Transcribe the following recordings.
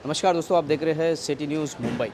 नमस्कार दोस्तों, आप देख रहे हैं सिटी न्यूज़ मुंबई।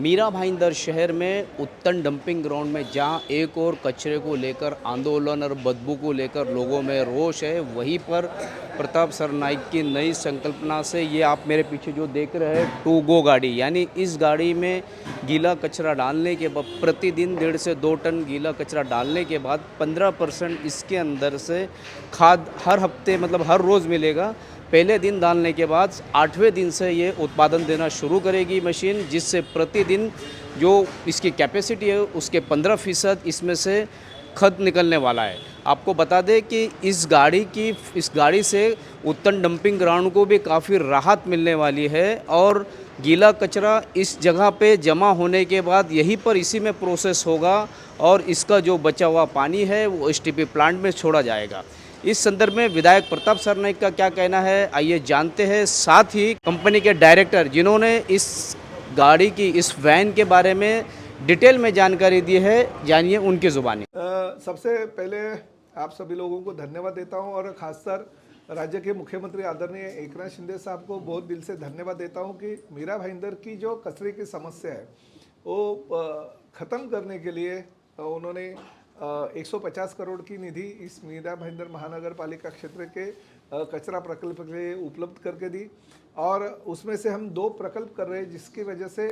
मीरा भाईंदर शहर में उत्तन डंपिंग ग्राउंड में जहां एक और कचरे को लेकर आंदोलन और बदबू को लेकर लोगों में रोष है, वहीं पर प्रताप सरनाइक की नई संकल्पना से ये आप मेरे पीछे जो देख रहे हैं टू गो गाड़ी, यानी इस गाड़ी में गीला कचरा डालने के बाद प्रतिदिन 1.5 से 2 टन गीला कचरा डालने के बाद 15% इसके अंदर से खाद हर हफ्ते मतलब हर रोज़ मिलेगा। पहले दिन डालने के बाद 8वें दिन से ये उत्पादन देना शुरू करेगी मशीन, जिससे प्रतिदिन जो इसकी कैपेसिटी है उसके 15% इसमें से खत निकलने वाला है। आपको बता दें कि इस गाड़ी से उत्तन डंपिंग ग्राउंड को भी काफ़ी राहत मिलने वाली है और गीला कचरा इस जगह पे जमा होने के बाद यहीं पर इसी में प्रोसेस होगा और इसका जो बचा हुआ पानी है वो एसटीपी प्लांट में छोड़ा जाएगा। इस संदर्भ में विधायक प्रताप सरनाइक का क्या कहना है, आइए जानते हैं। साथ ही कंपनी के डायरेक्टर जिन्होंने इस गाड़ी की इस वैन के बारे में डिटेल में जानकारी दी है, जानिए उनकी ज़ुबानी। सबसे पहले आप सभी लोगों को धन्यवाद देता हूं और खासकर राज्य के मुख्यमंत्री आदरणीय एकनाथ शिंदे साहब को बहुत दिल से धन्यवाद देता हूं कि मीरा भाईंदर की जो कचरे की समस्या है वो ख़त्म करने के लिए उन्होंने 150 करोड़ की निधि इस मीरा भाईंदर महानगर पालिका क्षेत्र के कचरा प्रकल्प के लिए उपलब्ध करके दी और उसमें से हम 2 प्रकल्प कर रहे हैं, जिसकी वजह से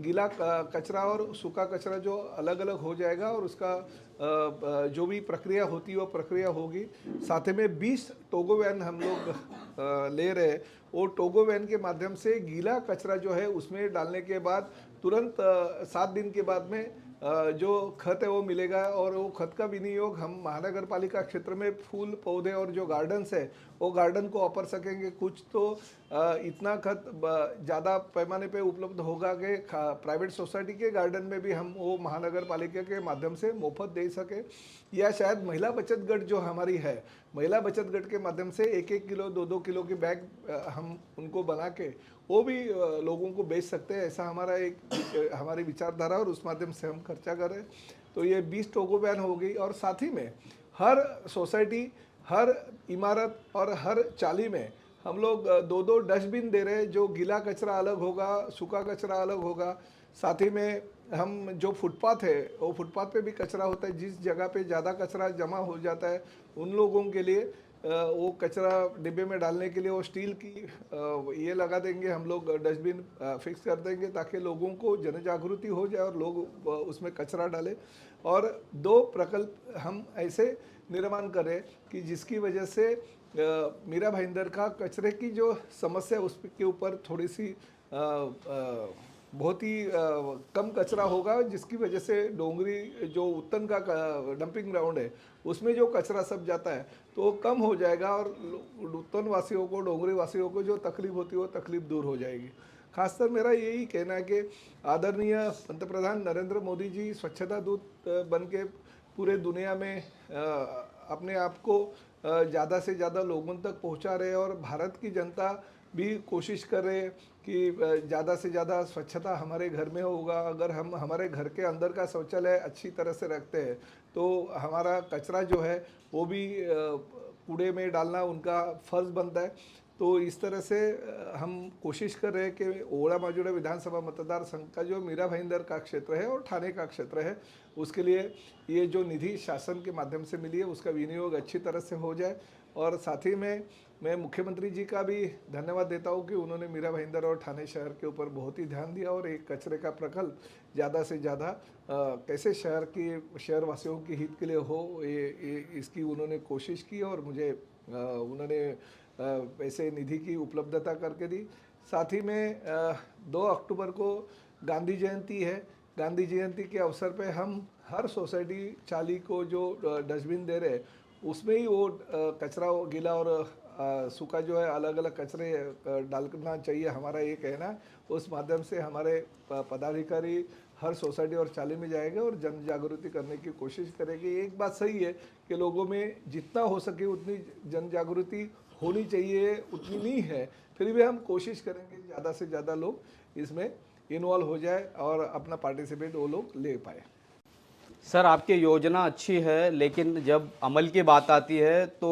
गीला कचरा और सूखा कचरा जो अलग अलग हो जाएगा और उसका जो भी प्रक्रिया होती है वो प्रक्रिया होगी। साथ ही में 20 टोगो वैन हम लोग ले रहे हैं। वो टोगो वैन के माध्यम से गीला कचरा जो है उसमें डालने के बाद तुरंत 7 दिन के बाद में जो खत है वो मिलेगा और वो खत का विनियोग हम महानगर पालिका क्षेत्र में फूल पौधे और जो गार्डन्स है वो गार्डन को ऑफर सकेंगे। कुछ तो इतना खत ज़्यादा पैमाने पे उपलब्ध होगा कि प्राइवेट सोसाइटी के गार्डन में भी हम वो महानगर पालिका के माध्यम से मुफ्त दे सके, या शायद महिला बचत गट जो हमारी है, महिला बचत गट के माध्यम से 1-1 किलो 2-2 किलो के बैग हम उनको बना के वो भी लोगों को बेच सकते हैं। ऐसा हमारी विचारधारा और उस माध्यम से हम खर्चा कर रहे हैं। तो ये 20 टोगो वैन हो गई और साथ ही में हर सोसाइटी, हर इमारत और हर चाली में हम लोग 2-2 डस्टबिन दे रहे हैं। जो गीला कचरा अलग होगा, सूखा कचरा अलग होगा। साथ ही में हम जो फुटपाथ है वो फुटपाथ पे भी कचरा होता है, जिस जगह पे ज़्यादा कचरा जमा हो जाता है उन लोगों के लिए वो कचरा डिब्बे में डालने के लिए वो स्टील की ये लगा देंगे, हम लोग डस्टबिन फिक्स कर देंगे ताकि लोगों को जन जागृति हो जाए और लोग उसमें कचरा डालें। और 2 प्रकल्प हम ऐसे निर्माण करें कि जिसकी वजह से मीरा भाईंदर का कचरे की जो समस्या उसके ऊपर थोड़ी सी बहुत ही कम कचरा होगा, जिसकी वजह से डोंगरी जो उत्तन का डंपिंग ग्राउंड है उसमें जो कचरा सब जाता है तो वो कम हो जाएगा और उत्तन वासियों को, डोंगरी वासियों को जो तकलीफ होती है वो तकलीफ दूर हो जाएगी। खासकर मेरा यही कहना है कि आदरणीय पंतप्रधान नरेंद्र मोदी जी स्वच्छता दूत बन के पूरे दुनिया में अपने आप को ज़्यादा से ज़्यादा लोगों तक पहुंचा रहे हैं और भारत की जनता भी कोशिश कर रहे हैं कि ज़्यादा से ज़्यादा स्वच्छता हमारे घर में होगा। अगर हम हमारे घर के अंदर का शौचालय अच्छी तरह से रखते हैं तो हमारा कचरा जो है वो भी कूड़े में डालना उनका फ़र्ज़ बनता है। तो इस तरह से हम कोशिश कर रहे हैं कि ओड़ा माजुड़ा विधानसभा मतदार संघ का जो मीरा भाईंदर का क्षेत्र है और ठाणे का क्षेत्र है उसके लिए ये जो निधि शासन के माध्यम से मिली है उसका विनियोग अच्छी तरह से हो जाए। और साथ ही में मैं मुख्यमंत्री जी का भी धन्यवाद देता हूँ कि उन्होंने मीरा भाईंदर और ठाणे शहर के ऊपर बहुत ही ध्यान दिया और एक कचरे का प्रकल्प ज़्यादा से ज़्यादा कैसे शहरवासियों के हित के लिए हो ये इसकी उन्होंने कोशिश की और मुझे उन्होंने पैसे निधि की उपलब्धता करके दी। साथ ही में 2 अक्टूबर को गांधी जयंती है। गांधी जयंती के अवसर पे हम हर सोसाइटी चाली को जो डस्टबिन दे रहे हैं उसमें ही वो कचरा गीला और सूखा जो है अलग अलग कचरे डालना चाहिए, हमारा ये कहना है। उस माध्यम से हमारे पदाधिकारी हर सोसाइटी और चाली में जाएंगे और जन जागृति करने की कोशिश करेंगे। एक बात सही है कि लोगों में जितना हो सके उतनी जन जागृति होनी चाहिए, उतनी नहीं है, फिर भी हम कोशिश करेंगे ज़्यादा से ज़्यादा लोग इसमें इन्वॉल्व हो जाए और अपना पार्टिसिपेट वो लोग ले पाए। सर, आपकी योजना अच्छी है, लेकिन जब अमल की बात आती है तो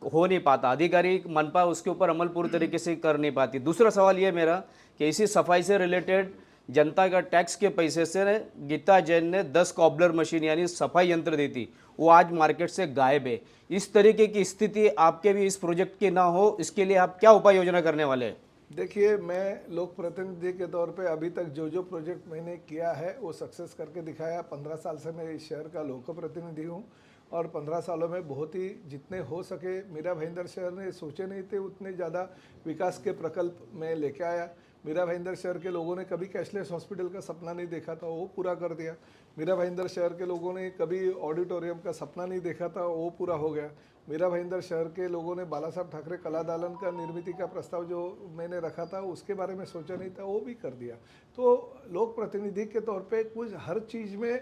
हो नहीं पाता, अधिकारी मनपा उसके ऊपर अमल पूरी तरीके से कर नहीं पाती। दूसरा सवाल ये मेरा कि इसी सफाई से रिलेटेड जनता का टैक्स के पैसे से गीता जैन ने 10 कॉबलर मशीन यानी सफाई यंत्र दी थी, वो आज मार्केट से गायब है। इस तरीके की स्थिति आपके भी इस प्रोजेक्ट की ना हो, इसके लिए आप क्या उपाय योजना करने वाले हैं? देखिए, मैं लोक प्रतिनिधि के तौर पे अभी तक जो जो प्रोजेक्ट मैंने किया है वो सक्सेस करके दिखाया। 15 साल से मैं इस शहर का लोक प्रतिनिधि हूँ और 15 सालों में बहुत ही जितने हो सके मीरा भाईंदर शहर ने सोचे नहीं थे उतने ज़्यादा विकास के प्रकल्प में लेके आया। मीरा भाईंदर शहर के लोगों ने कभी कैशलेस हॉस्पिटल का सपना नहीं देखा था, वो पूरा कर दिया। मीरा भाईंदर शहर के लोगों ने कभी ऑडिटोरियम का सपना नहीं देखा था, वो पूरा हो गया। मीरा भाईंदर शहर के लोगों ने बाला साहब ठाकरे कला दालन का निर्मित का प्रस्ताव जो मैंने रखा था उसके बारे में सोचा नहीं था, वो भी कर दिया। तो लोक प्रतिनिधि के तौर पे कुछ हर चीज़ में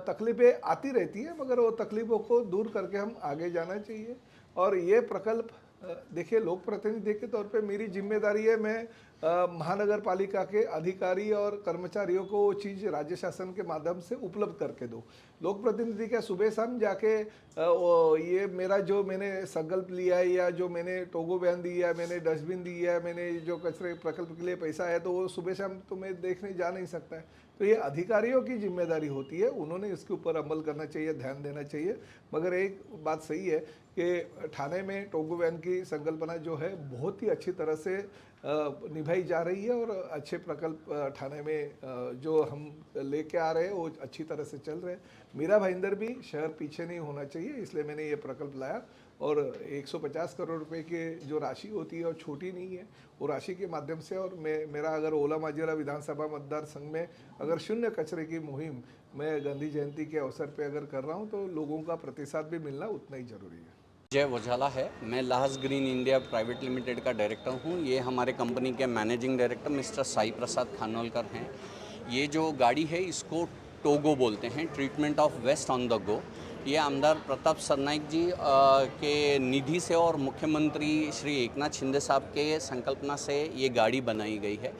तकलीफ़ें आती रहती है, मगर वो तकलीफ़ों को दूर करके हम आगे जाना चाहिए। और ये प्रकल्प देखिए, लोक प्रतिनिधि के तौर पे मेरी जिम्मेदारी है, मैं महानगर पालिका के अधिकारी और कर्मचारियों को वो चीज़ राज्य शासन के माध्यम से उपलब्ध करके दो। लोक प्रतिनिधि क्या सुबह शाम जाके ये मेरा जो मैंने संकल्प लिया है या जो मैंने टोगो बयान दिया है, मैंने डस्टबिन दिया है, मैंने जो कचरे प्रकल्प के लिए पैसा है, तो वो सुबह शाम तो मैं देखने जा नहीं सकता है। तो ये अधिकारियों की जिम्मेदारी होती है, उन्होंने इसके ऊपर अमल करना चाहिए, ध्यान देना चाहिए। मगर एक बात सही है कि ठाणे में टोगो वैन की संकल्पना जो है बहुत ही अच्छी तरह से निभाई जा रही है और अच्छे प्रकल्प ठाणे में जो हम लेके आ रहे हैं वो अच्छी तरह से चल रहे हैं। मीरा भाईंदर भी शहर पीछे नहीं होना चाहिए, इसलिए मैंने ये प्रकल्प लाया। और 150 करोड़ रुपए की जो राशि होती है और छोटी नहीं है, वो राशि के माध्यम से और मेरा अगर ओला माजरा विधानसभा मतदार संघ में अगर शून्य कचरे की मुहिम मैं गांधी जयंती के अवसर पे अगर कर रहा हूँ तो लोगों का प्रतिसाद भी मिलना उतना ही ज़रूरी है। जय वझाला है, मैं Lahas green India private limited का डायरेक्टर हूँ। ये हमारे कंपनी के managing director mister Sai Prasad Khanolkar हैं। ये जो गाड़ी है इसको टोगो बोलते हैं, treatment of waste on the go. ये आमदार प्रताप सरनाइक जी के निधि से और मुख्यमंत्री श्री एकनाथ शिंदे साहब के संकल्पना से ये गाड़ी बनाई गई है,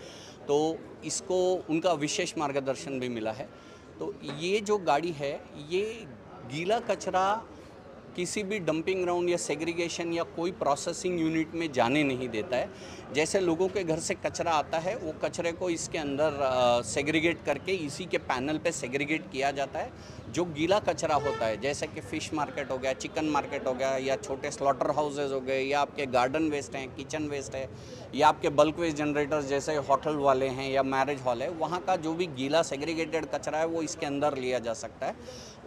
तो इसको उनका विशेष मार्गदर्शन भी मिला है। तो ये जो गाड़ी है ये गीला कचरा किसी भी डंपिंग ग्राउंड या सेग्रीगेशन या कोई प्रोसेसिंग यूनिट में जाने नहीं देता है। जैसे लोगों के घर से कचरा आता है वो कचरे को इसके अंदर सेग्रीगेट करके इसी के पैनल पे सेग्रीगेट किया जाता है। जो गीला कचरा होता है जैसे कि फ़िश मार्केट हो गया, चिकन मार्केट हो गया, या छोटे स्लॉटर हाउसेज हो गए, या आपके गार्डन वेस्ट हैं, किचन वेस्ट है, या आपके बल्क वेस्ट जनरेटर्स जैसे होटल वाले हैं या मैरिज हॉल है, वहाँ का जो भी गीला सेग्रीगेटेड कचरा है वो इसके अंदर लिया जा सकता है।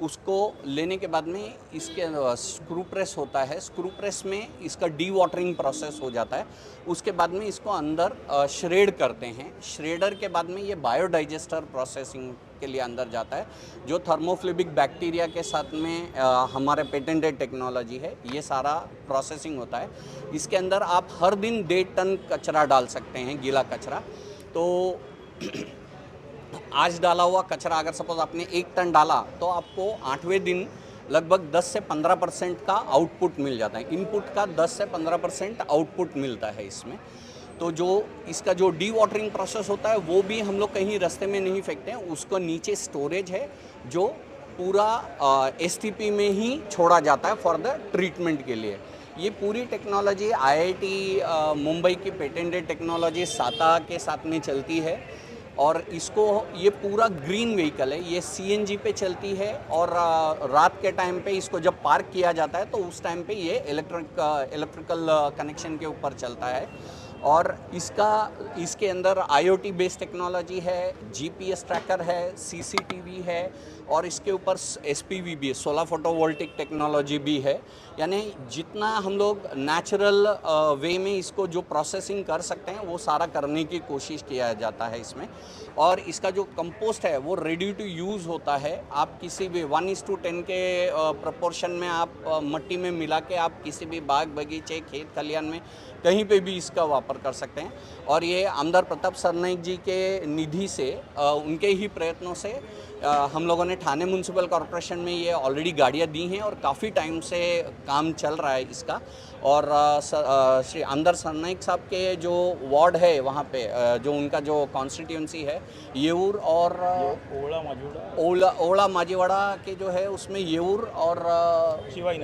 उसको लेने के बाद में इसके स्क्रू प्रेस होता है, स्क्रू प्रेस में इसका डी वाटरिंग प्रोसेस हो जाता है। उसके बाद में इसको अंदर श्रेड करते हैं। श्रेडर के बाद में ये बायोडाइजेस्टर प्रोसेसिंग के लिए अंदर जाता है, जो थर्मोफ्लिबिक बैक्टीरिया के साथ में हमारे पेटेंटेड टेक्नोलॉजी है, ये सारा प्रोसेसिंग होता है। इसके अंदर आप हर दिन 1.5 टन कचरा डाल सकते हैं, गीला कचरा। तो आज डाला हुआ कचरा अगर सपोज आपने 1 टन डाला तो आपको 8वें दिन लगभग 10 से 15% का आउटपुट मिल जाता है। इनपुट का 10 से 15% आउटपुट मिलता है इसमें। तो जो इसका जो डी वाटरिंग प्रोसेस होता है वो भी हम लोग कहीं रास्ते में नहीं फेंकते हैं, उसको नीचे स्टोरेज है जो पूरा एसटीपी में ही छोड़ा जाता है फॉर द ट्रीटमेंट के लिए। ये पूरी टेक्नोलॉजी आईआईटी मुंबई की पेटेंटेड टेक्नोलॉजी साता के साथ में चलती है और इसको ये पूरा ग्रीन व्हीकल है, ये सीएनजी पे चलती है और रात के टाइम पे इसको जब पार्क किया जाता है तो उस टाइम पे ये इलेक्ट्रिकल कनेक्शन के ऊपर चलता है। और इसके अंदर आईओटी बेस्ड टेक्नोलॉजी है, जीपीएस ट्रैकर है, सीसीटीवी है और इसके ऊपर एसपीवी भी है, सोलर फोटोवोल्टिक टेक्नोलॉजी भी है। यानी जितना हम लोग नेचुरल वे में इसको जो प्रोसेसिंग कर सकते हैं वो सारा करने की कोशिश किया जाता है इसमें। और इसका जो कंपोस्ट है वो रेडी टू यूज़ होता है। आप किसी भी 1:10 के प्रपोर्शन में आप मट्टी में मिला के आप किसी भी बाग बगीचे खेत खलियान में कहीं पे भी इसका वापर कर सकते हैं। और ये आमदार प्रताप सरनाइक जी के निधि से उनके ही प्रयत्नों से हम लोगों ने ठाणे म्यूनसिपल कॉरपोरेशन में ये ऑलरेडी गाड़ियाँ दी हैं और काफ़ी टाइम से काम चल रहा है इसका। और श्री अंदर सरनाइक साहब के जो वार्ड है वहाँ पे जो उनका जो कॉन्स्टिट्यूंसी है येऊर और ओला माजीवाड़ा के जो है उसमें येऊर और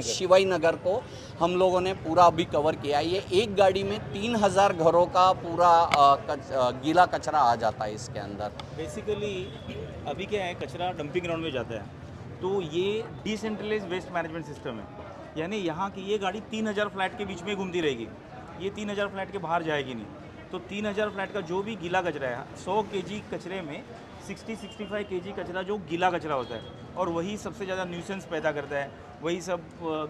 शिवाई नगर को हम लोगों ने पूरा अभी कवर किया। ये एक गाड़ी में 3000 घरों का पूरा गीला कचरा आ जाता है इसके अंदर। बेसिकली अभी क्या है, कचरा डंपिंग ग्राउंड में जाता है, तो ये डिसेंट्रलाइज वेस्ट मैनेजमेंट सिस्टम है। यानी यहाँ की ये गाड़ी 3000 फ्लैट के बीच में घूमती रहेगी, ये 3000 फ्लैट के बाहर जाएगी नहीं। तो 3000 फ्लैट का जो भी गीला कचरा है, 100 kg कचरे में 60-65 kg कचरा जो गीला कचरा होता है, और वही सबसे ज़्यादा न्यूसेंस पैदा करता है, वही सब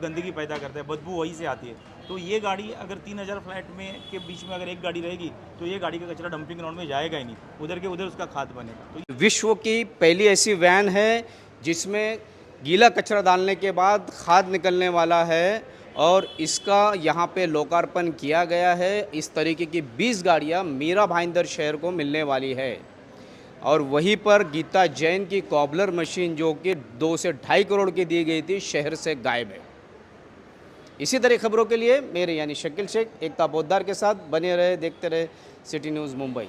गंदगी पैदा करता है, बदबू वही से आती है। तो ये गाड़ी अगर 3000 फ्लैट में के बीच में अगर एक गाड़ी रहेगी तो ये गाड़ी का कचरा डंपिंग ग्राउंड में जाएगा ही नहीं, उधर के उधर उसका खाद बनेगा। तो विश्व की पहली ऐसी वैन है जिसमें गीला कचरा डालने के बाद खाद निकलने वाला है, और इसका यहाँ पे लोकार्पण किया गया है। इस तरीके की 20 गाड़ियाँ मीरा भाईंदर शहर को मिलने वाली है। और वहीं पर गीता जैन की कॉबलर मशीन जो कि 2 से 2.5 करोड़ की दी गई थी, शहर से गायब है। इसी तरह खबरों के लिए मेरे यानी शकील शेख, एकता पोद्दार के साथ बने रहे, देखते रहे सिटी न्यूज़ मुंबई।